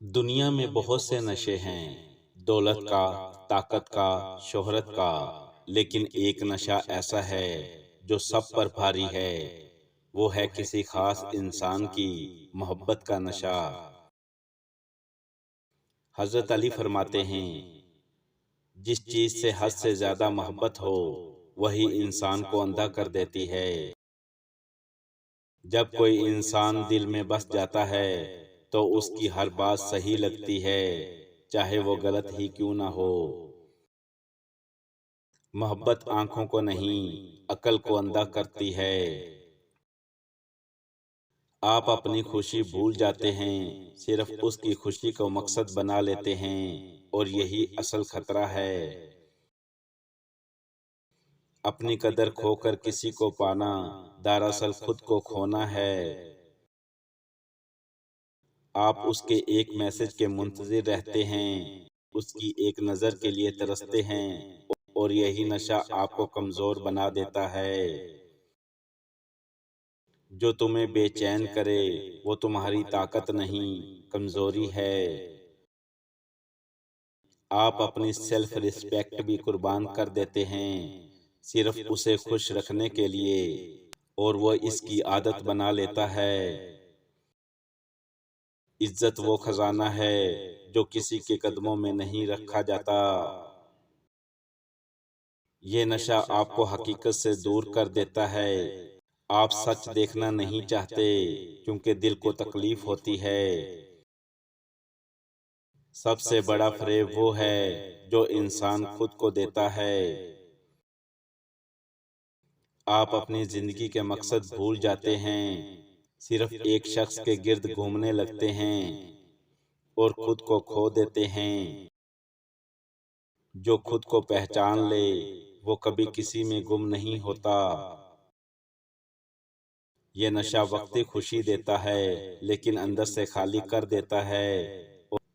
دنیا میں بہت سے نشے ہیں، دولت کا، طاقت کا، شہرت کا، لیکن ایک نشہ ایسا ہے جو سب پر بھاری ہے، وہ ہے کسی خاص انسان کی محبت کا نشہ۔ حضرت علی فرماتے ہیں، جس چیز سے حد سے زیادہ محبت ہو وہی انسان کو اندھا کر دیتی ہے۔ جب کوئی انسان دل میں بس جاتا ہے تو اس کی ہر بات صحیح لگتی ہے، چاہے وہ غلط ہی کیوں نہ ہو۔ محبت آنکھوں کو نہیں، عقل کو اندھا کرتی ہے۔ آپ اپنی خوشی بھول جاتے ہیں، صرف اس کی خوشی کو مقصد بنا لیتے ہیں، اور یہی اصل خطرہ ہے۔ اپنی قدر کھو کر کسی کو پانا دراصل خود کو کھونا ہے۔ آپ اس کے ایک میسج کے منتظر رہتے ہیں، اس کی ایک نظر کے لیے ترستے ہیں، اور یہی نشہ آپ کو کمزور بنا دیتا ہے۔ جو تمہیں بے چین کرے وہ تمہاری طاقت نہیں، کمزوری ہے۔ آپ اپنی سیلف ریسپیکٹ بھی قربان کر دیتے ہیں، صرف اسے خوش رکھنے کے لیے، اور وہ اس کی عادت بنا لیتا ہے۔ عزت وہ خزانہ ہے جو کسی کے قدموں میں نہیں رکھا جاتا۔ یہ نشہ آپ کو حقیقت سے دور کر دیتا ہے۔ آپ سچ دیکھنا نہیں چاہتے کیونکہ دل کو تکلیف ہوتی ہے۔ سب سے بڑا فریب وہ ہے جو انسان خود کو دیتا ہے۔ آپ اپنی زندگی کے مقصد بھول جاتے ہیں، صرف ایک شخص کے گرد گھومنے لگتے ہیں، اور خود کو کھو دیتے ہیں۔ جو خود کو پہچان لے وہ کبھی کسی میں گم نہیں ہوتا۔ یہ نشہ وقتی خوشی دیتا ہے لیکن اندر سے خالی کر دیتا ہے،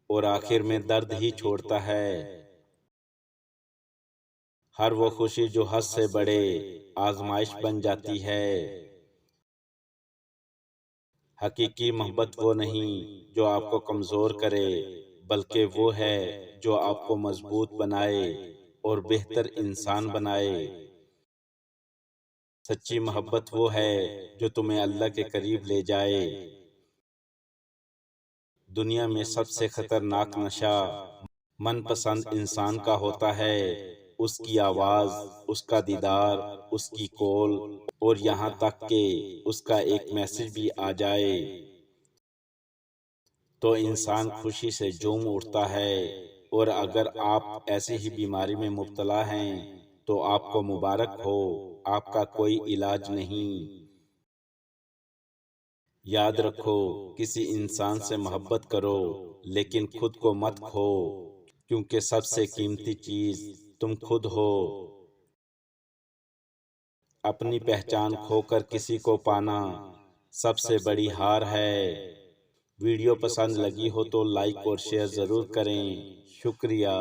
اور آخر میں درد ہی چھوڑتا ہے۔ ہر وہ خوشی جو حد سے بڑھے آزمائش بن جاتی ہے۔ حقیقی محبت وہ نہیں جو آپ کو کمزور کرے، بلکہ وہ ہے جو آپ کو مضبوط بنائے اور بہتر انسان بنائے۔ سچی محبت وہ ہے جو تمہیں اللہ کے قریب لے جائے۔ دنیا میں سب سے خطرناک نشہ من پسند انسان کا ہوتا ہے۔ اس کی آواز، اس کا دیدار، اس کی کال، اور یہاں تک کہ اس کا ایک میسج بھی آ جائے تو انسان خوشی سے جھوم اٹھتا ہے۔ اور اگر آپ ایسی ہی بیماری میں مبتلا ہیں تو آپ کو مبارک ہو، آپ کا کوئی علاج نہیں۔ یاد رکھو، کسی انسان سے محبت کرو لیکن خود کو مت کھو، کیونکہ سب سے قیمتی چیز تم خود ہو۔ اپنی پہچان کھو کر کسی کو پانا سب سے بڑی ہار ہے۔ ویڈیو پسند لگی ہو تو لائک اور شیئر ضرور کریں۔ شکریہ۔